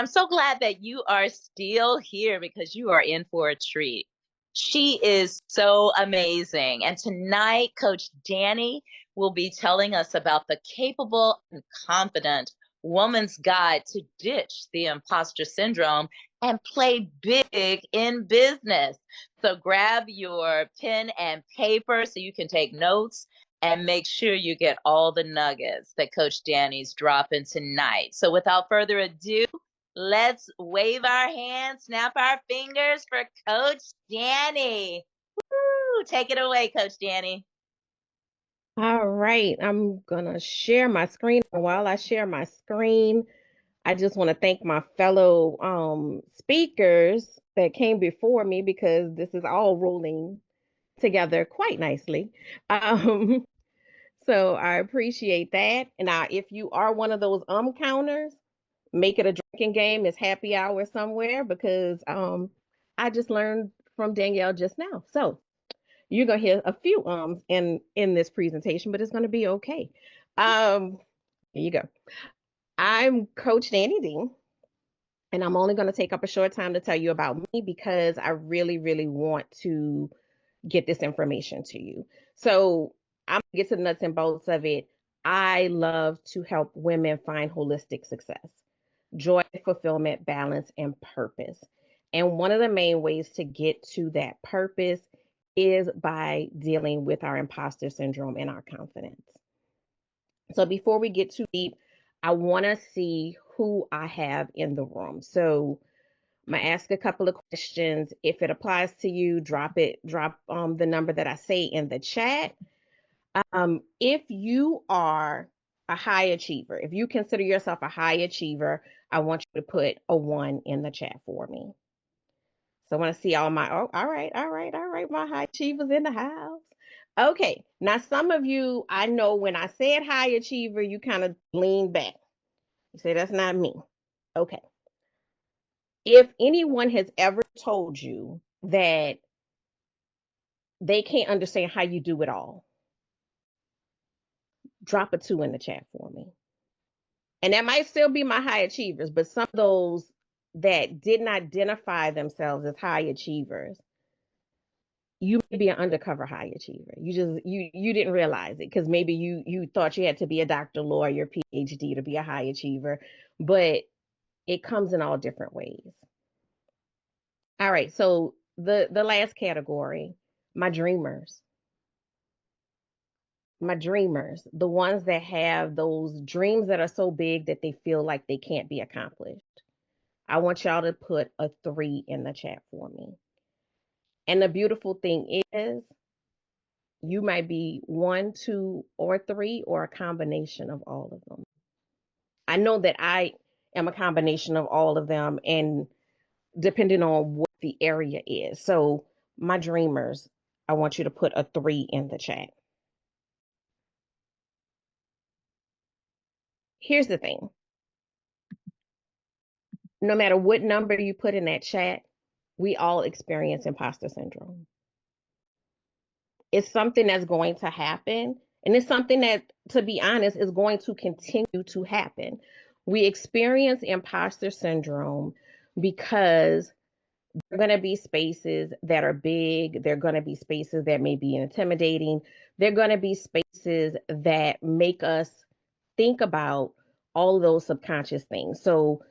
I'm so glad that you are still here because you are in for a treat. She is so amazing. And tonight, Coach Danny will be telling us about the capable and confident woman's guide to ditch the imposter syndrome and play big in business. So grab your pen and paper so you can take notes and make sure you get all the nuggets that Coach Danny's dropping tonight. So without further ado, let's wave our hands, snap our fingers for Coach Danny. Woo! Take it away, Coach Danny. All right, I'm gonna share my screen. And while I share my screen, I just want to thank my fellow speakers that came before me because this is all rolling together quite nicely. Um, so I appreciate that. And now, if you are one of those counters, make it a drinking game. It's happy hour somewhere because I just learned from Danielle just now. So you're gonna hear a few in this presentation, but it's gonna be okay. Um, here you go. I'm Coach Danny Dean, and I'm only gonna take up a short time to tell you about me because I really, really want to get this information to you. So I'm gonna get to the nuts and bolts of it. I love to help women find holistic success, joy, fulfillment, balance, and purpose. And one of the main ways to get to that purpose is by dealing with our imposter syndrome and our confidence. So before we get too deep, I want to see who I have in the room. So I'm gonna ask a couple of questions. If it applies to you, drop the number that I say in the chat. If you are a high achiever, if you consider yourself a high achiever, I want you to put a one in the chat for me. So I want to see all my, oh, all right, my high achievers in the house. Okay, now some of you, I know when I said high achiever, you kind of lean back. You say, that's not me. Okay. If anyone has ever told you that they can't understand how you do it all, drop a two in the chat for me. And that might still be my high achievers, but some of those that didn't identify themselves as high achievers, you may be an undercover high achiever. You didn't realize it because maybe you thought you had to be a doctor, lawyer, PhD to be a high achiever, but it comes in all different ways. All right, so the last category, my dreamers. My dreamers, the ones that have those dreams that are so big that they feel like they can't be accomplished. I want y'all to put a three in the chat for me. And the beautiful thing is, you might be one, two, or three, or a combination of all of them. I know that I am a combination of all of them, and depending on what the area is. So, my dreamers, I want you to put a three in the chat. Here's the thing, no matter what number you put in that chat, we all experience imposter syndrome. It's something that's going to happen. And it's something that, to be honest, is going to continue to happen. We experience imposter syndrome because there are going to be spaces that are big. There are going to be spaces that may be intimidating. There are going to be spaces that make us think about all of those subconscious things. So,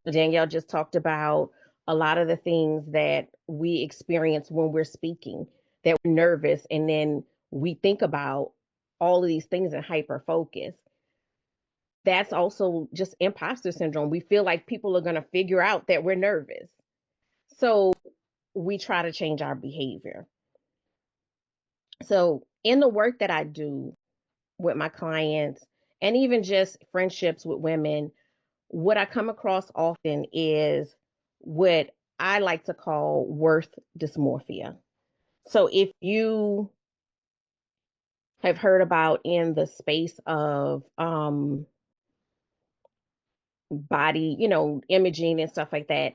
Danielle just talked about a lot of the things that we experience when we're speaking, that we're nervous, and then we think about all of these things in hyper focus. That's also just imposter syndrome. We feel like people are going to figure out that we're nervous. So we try to change our behavior. So, in the work that I do with my clients and even just friendships with women, what I come across often is what I like to call worth dysmorphia. So if you have heard about in the space of body, imaging and stuff like that,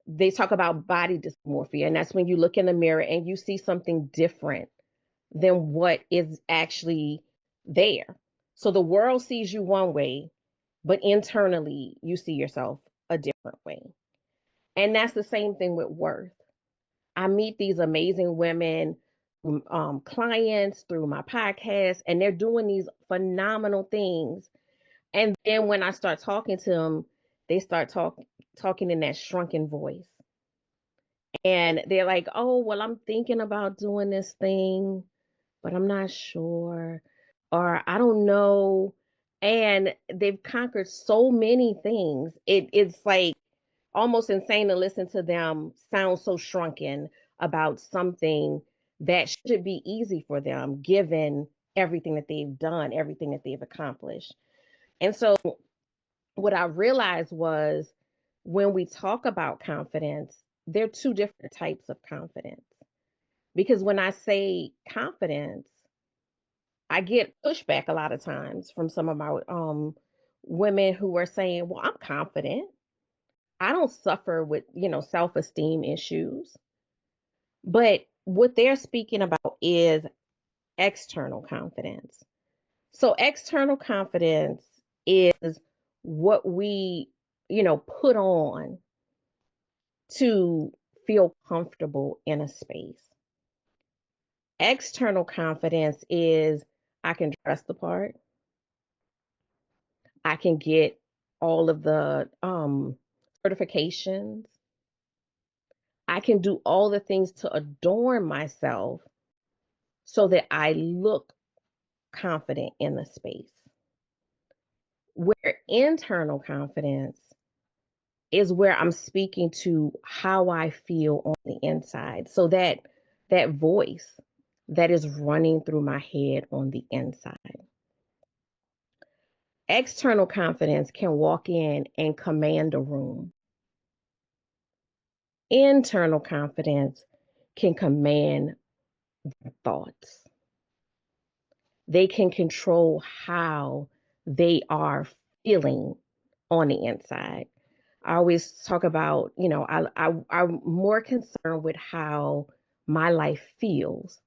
they talk about body dysmorphia. And that's when you look in the mirror and you see something different than what is actually there. So the world sees you one way, but internally you see yourself a different way. And that's the same thing with worth. I meet these amazing women, clients through my podcast, and they're doing these phenomenal things. And then when I start talking to them, they start talking in that shrunken voice. And they're like, oh, well, I'm thinking about doing this thing, but I'm not sure. Or I don't know. And they've conquered so many things. It's like almost insane to listen to them sound so shrunken about something that should be easy for them, given everything that they've done, everything that they've accomplished. And so, what I realized was when we talk about confidence, there are two different types of confidence. Because when I say confidence, I get pushback a lot of times from some of my women who are saying, well, I'm confident. I don't suffer with, self-esteem issues. But what they're speaking about is external confidence. So external confidence is what we, put on to feel comfortable in a space. External confidence is I can dress the part. I can get all of the certifications. I can do all the things to adorn myself so that I look confident in the space. Where internal confidence is where I'm speaking to how I feel on the inside. So that voice that is running through my head on the inside. External confidence can walk in and command a room. Internal confidence can command thoughts. They can control how they are feeling on the inside. I always talk about, I'm more concerned with how my life feels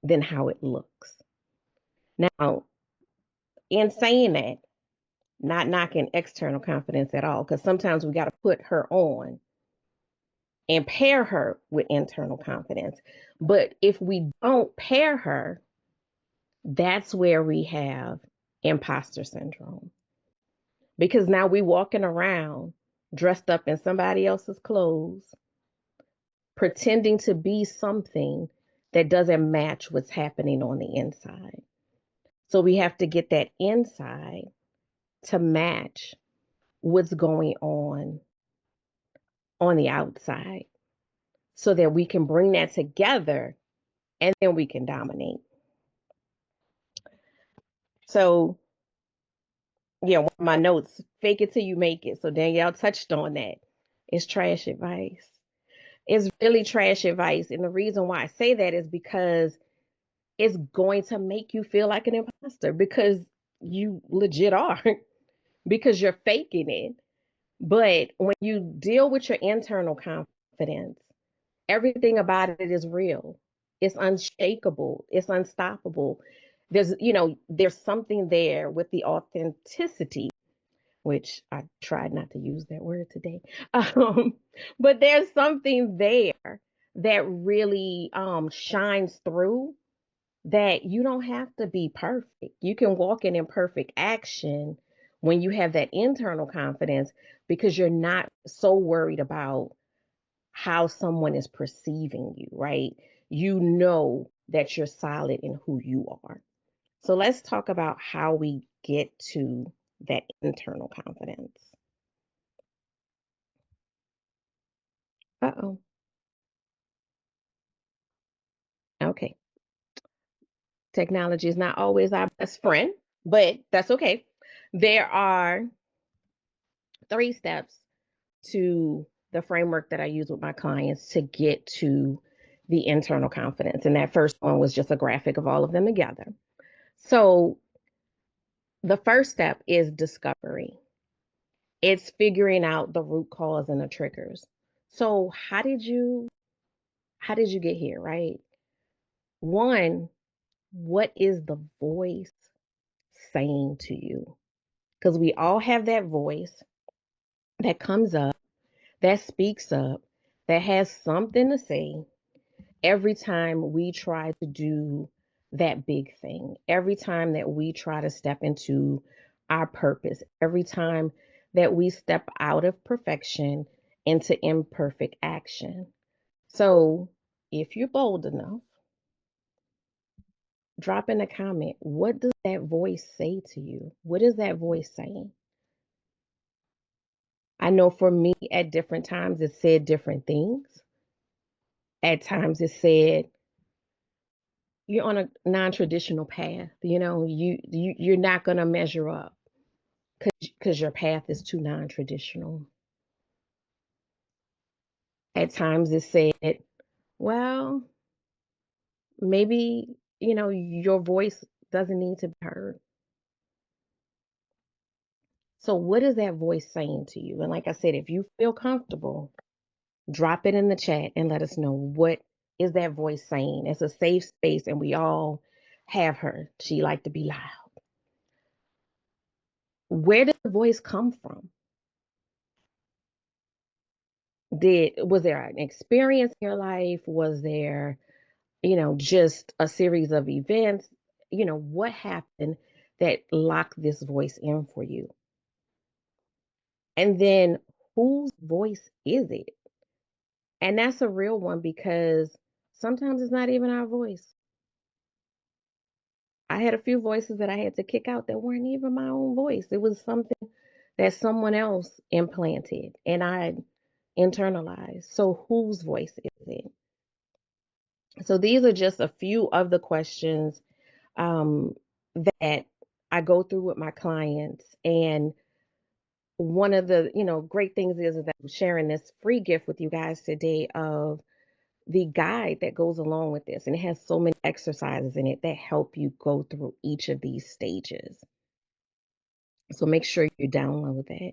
than how it looks. Now, in saying that, not knocking external confidence at all, because sometimes we got to put her on and pair her with internal confidence. But if we don't pair her, that's where we have imposter syndrome. Because now we walking around dressed up in somebody else's clothes, pretending to be something that doesn't match what's happening on the inside. So we have to get that inside to match what's going on the outside so that we can bring that together and then we can dominate. So, yeah, one of my notes, fake it till you make it. So Danielle touched on that. It's trash advice. It's really trash advice. And the reason why I say that is because it's going to make you feel like an imposter because you legit are, because you're faking it. But when you deal with your internal confidence, everything about it is real. It's unshakable. It's unstoppable. There's something there with the authenticity, which I tried not to use that word today. Um, but there's something there that really shines through that you don't have to be perfect. You can walk in imperfect action when you have that internal confidence because you're not so worried about how someone is perceiving you, right? You know that you're solid in who you are. So let's talk about how we get to that internal confidence. Uh-oh. Okay. Technology is not always our best friend, but that's okay. There are 3 steps to the framework that I use with my clients to get to the internal confidence. And that first one was just a graphic of all of them together. So the first step is discovery. It's figuring out the root cause and the triggers. So how did you get here, right? One, what is the voice saying to you? Because we all have that voice. that comes up, that speaks up, that has something to say every time we try to do that big thing, every time that we try to step into our purpose, every time that we step out of perfection into imperfect action. So, if you're bold enough, drop in a comment. What does that voice say to you? What is that voice saying? I know for me, at different times, it said different things. At times, it said, you're on a non-traditional path. You're not going to measure up because your path is too non-traditional. At times, it said, well, maybe your voice doesn't need to be heard. So, what is that voice saying to you? And like I said, if you feel comfortable, drop it in the chat and let us know what is that voice saying. It's a safe space, and we all have her. She like to be loud. Where did the voice come from? Was there an experience in your life? Was there, just a series of events? What happened that locked this voice in for you? And then whose voice is it? And that's a real one because sometimes it's not even our voice. I had a few voices that I had to kick out that weren't even my own voice. It was something that someone else implanted and I internalized. So whose voice is it? So these are just a few of the questions um, that I go through with my clients. And one of the great things is that I'm sharing this free gift with you guys today of the guide that goes along with this. And it has so many exercises in it that help you go through each of these stages. So make sure you download that.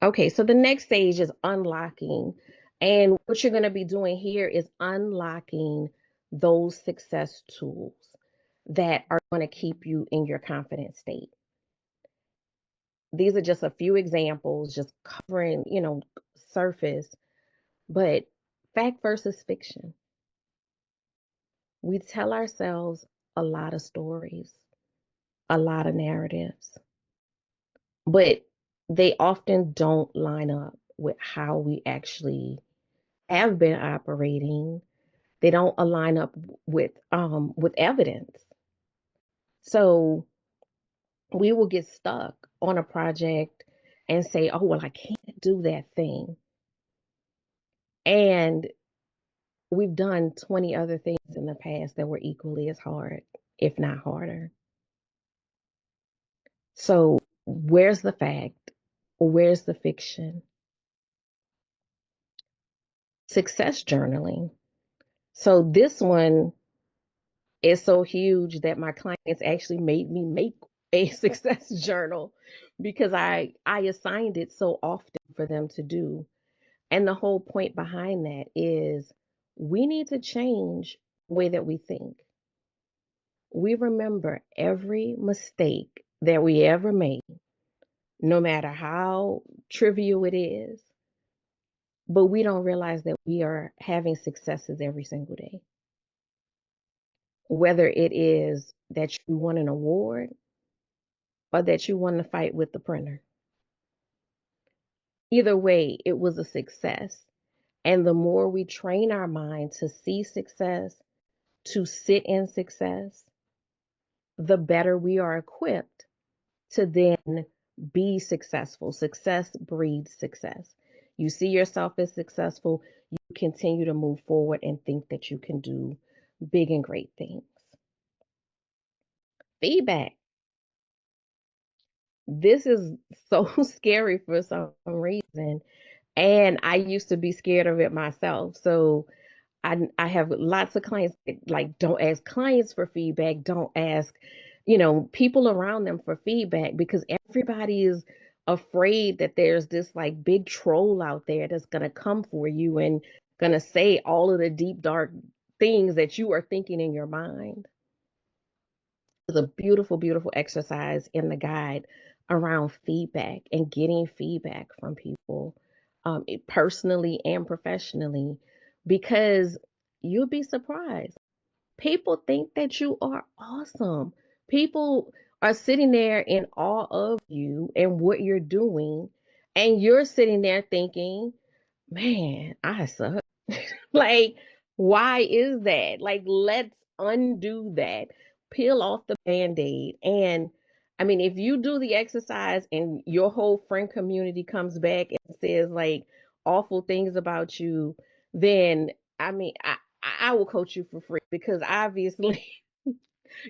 Okay, so the next stage is unlocking. And what you're going to be doing here is unlocking those success tools that are going to keep you in your confident state. These are just a few examples, just covering, surface, but fact versus fiction. We tell ourselves a lot of stories, a lot of narratives, but they often don't line up with how we actually have been operating. They don't align up with evidence. So we will get stuck on a project and say, "Oh, well, I can't do that thing." And we've done 20 other things in the past that were equally as hard, if not harder. So, where's the fact? Where's the fiction? Success journaling. So, this one is so huge that my clients actually made me make a success journal because I assigned it so often for them to do. And the whole point behind that is we need to change the way that we think. We remember every mistake that we ever made, no matter how trivial it is, but we don't realize that we are having successes every single day. Whether it is that you won an award or that you won the fight with the printer. Either way, it was a success. And the more we train our mind to see success, to sit in success, the better we are equipped to then be successful. Success breeds success. You see yourself as successful, you continue to move forward and think that you can do big and great things. Feedback. This is so scary for some reason. And I used to be scared of it myself. So I have lots of clients that like don't ask clients for feedback, don't ask, people around them for feedback because everybody is afraid that there's this like big troll out there that's gonna come for you and gonna say all of the deep dark things that you are thinking in your mind. It's a beautiful, beautiful exercise in the guide around feedback and getting feedback from people, personally and professionally, because you'll be surprised. People think that you are awesome. People are sitting there in awe of you and what you're doing, and you're sitting there thinking, man, I suck. Like, why is that? Like, let's undo that. Peel off the band-aid. And I mean, if you do the exercise and your whole friend community comes back and says like awful things about you, then I mean, I will coach you for free because obviously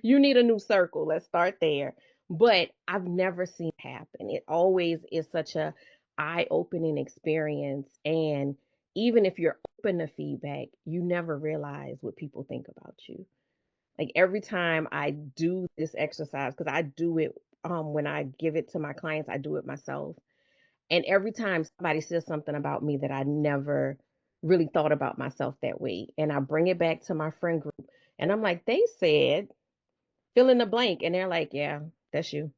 you need a new circle. Let's start there. But I've never seen it happen. It always is such a eye-opening experience. And even if you're open to feedback, you never realize what people think about you. Like every time I do this exercise, because I do it when I give it to my clients, I do it myself. And every time somebody says something about me that I never really thought about myself that way, and I bring it back to my friend group, and I'm like, they said fill in the blank. And they're like, yeah, that's you.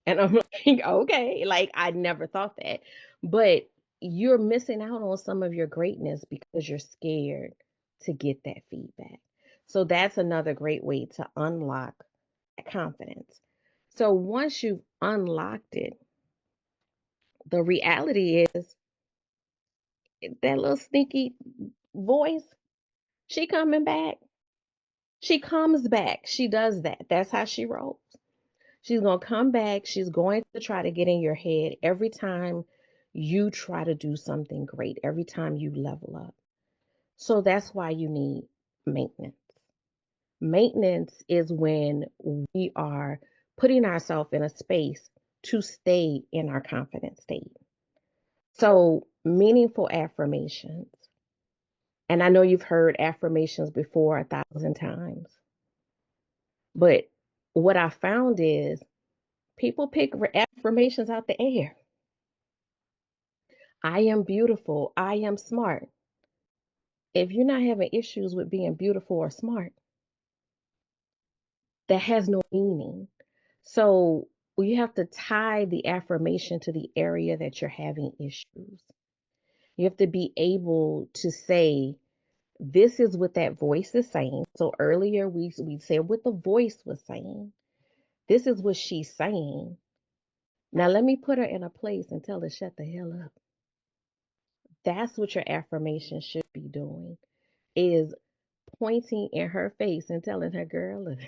And I'm like, okay, like I never thought that. But you're missing out on some of your greatness because you're scared to get that feedback. So that's another great way to unlock that confidence. So once you've unlocked it, the reality is that little sneaky voice, she coming back. She comes back. She does that. That's how she rolls. She's going to come back. She's going to try to get in your head every time you try to do something great, every time you level up. So that's why you need maintenance. Maintenance is when we are putting ourselves in a space to stay in our confident state. So, meaningful affirmations. And I know you've heard affirmations before 1,000 times, but what I found is people pick affirmations out the air. I am beautiful. I am smart. If you're not having issues with being beautiful or smart, that has no meaning. So you have to tie the affirmation to the area that you're having issues. You have to be able to say, this is what that voice is saying. So earlier we said what the voice was saying. This is what she's saying. Now let me put her in a place and tell her shut the hell up. That's what your affirmation should be doing. Is pointing in her face and telling her, girl, look,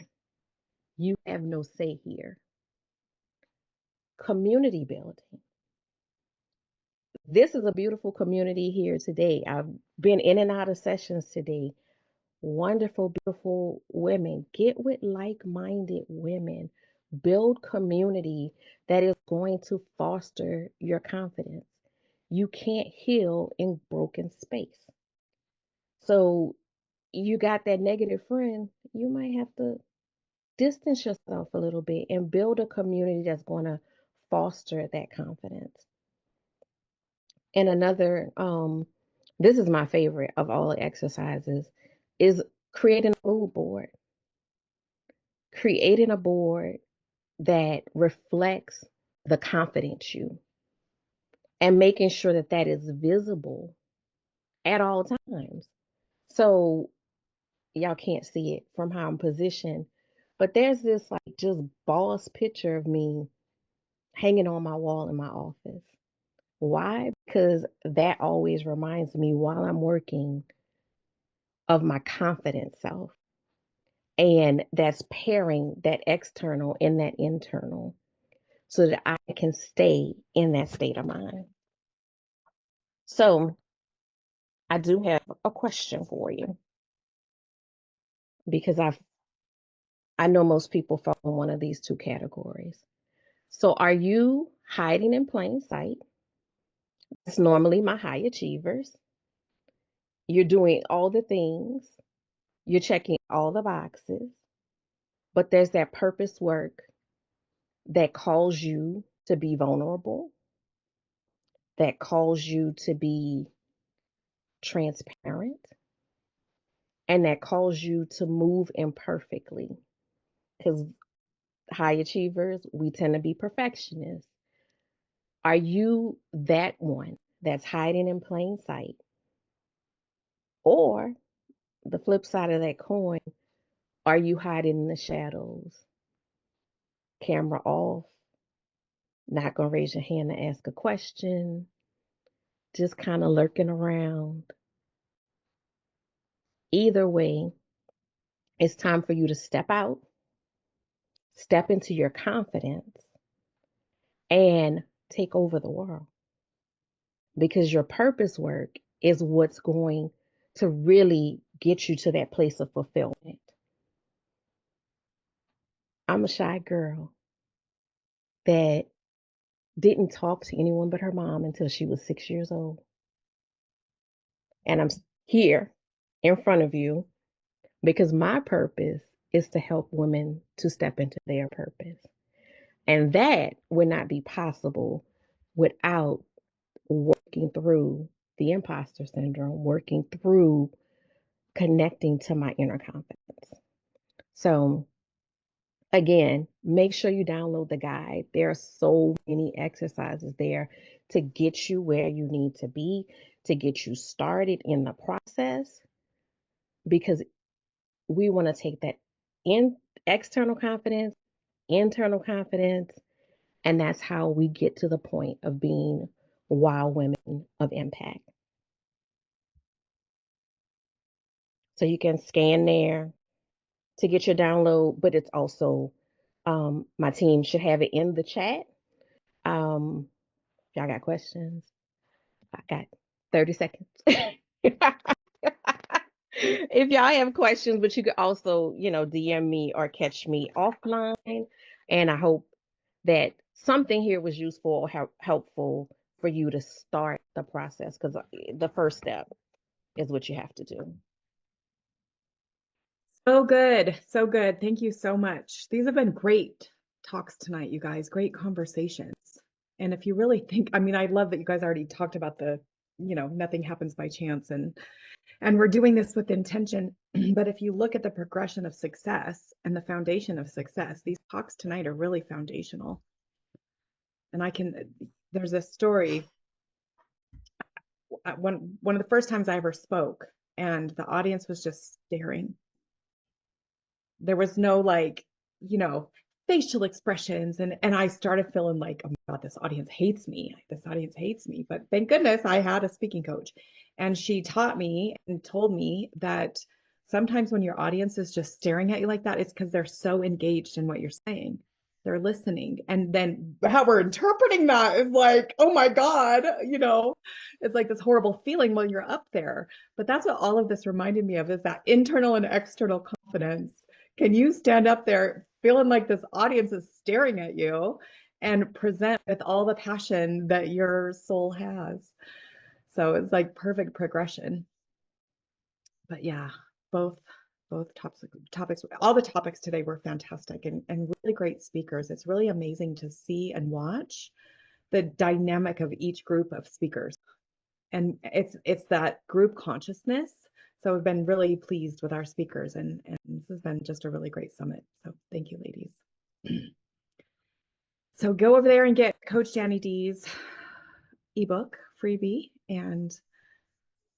you have no say here. Community building. This is a beautiful community here today. I've been in and out of sessions today. Wonderful, beautiful women. Get with like minded women. Build community that is going to foster your confidence. You can't heal in broken space. So you got that negative friend, you might have to distance yourself a little bit and build a community that's going to foster that confidence. And another, this is my favorite of all the exercises, is creating a mood board. Creating a board that reflects the confidence you and making sure that that is visible at all times. So y'all can't see it from how I'm positioned, but there's this like just boss picture of me hanging on my wall in my office. Why? Because that always reminds me while I'm working of my confident self. And that's pairing that external and that internal so that I can stay in that state of mind. So I do have a question for you because I know most people fall in one of these two categories. So are you hiding in plain sight? It's normally my high achievers. You're doing all the things, you're checking all the boxes, but there's that purpose work that calls you to be vulnerable, that calls you to be transparent, and that calls you to move imperfectly. Because high achievers, we tend to be perfectionists. Are you that one that's hiding in plain sight? Or the flip side of that coin, are you hiding in the shadows, camera off, not going to raise your hand to ask a question, just kind of lurking around? Either way, it's time for you to step out, step into your confidence, and take over the world, because your purpose work is what's going to really get you to that place of fulfillment. I'm a shy girl that didn't talk to anyone but her mom until she was 6 years old. And I'm here in front of you because my purpose is to help women to step into their purpose. And that would not be possible without working through the imposter syndrome, working through connecting to my inner confidence. So, again, make sure you download the guide. There are so many exercises there to get you where you need to be, to get you started in the process, because we want to take that in external confidence, internal confidence, and that's how we get to the point of being wow women of impact. So you can scan there to get your download, but it's also my team should have it in the chat. Y'all got questions? I got 30 seconds. If y'all have questions, but you could also, DM me or catch me offline. And I hope that something here was useful or helpful for you to start the process, because the first step is what you have to do. So good. So good. Thank you so much. These have been great talks tonight, you guys. Great conversations. And if you really think, I mean, I love that you guys already talked about the, nothing happens by chance, and we're doing this with intention. But if you look at the progression of success and the foundation of success, these talks tonight are really foundational. And there's a story, one of the first times I ever spoke, and the audience was just staring. There was no facial expressions. And I started feeling like, oh my God, this audience hates me. This audience hates me. But thank goodness I had a speaking coach. And she taught me and told me that sometimes when your audience is just staring at you like that, it's because they're so engaged in what you're saying. They're listening. And then how we're interpreting that is like, oh my God, it's like this horrible feeling when you're up there. But that's what all of this reminded me of, is that internal and external confidence. Can you stand up there feeling like this audience is staring at you and present with all the passion that your soul has? So it's like perfect progression. But yeah, both topics, all the topics today were fantastic and really great speakers. It's really amazing to see and watch the dynamic of each group of speakers. And it's that group consciousness. So we've been really pleased with our speakers, and this has been just a really great summit. So thank you, ladies. So go over there and get Coach Danny D's ebook freebie. And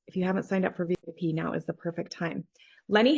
if you haven't signed up for VIP, now is the perfect time. Lenny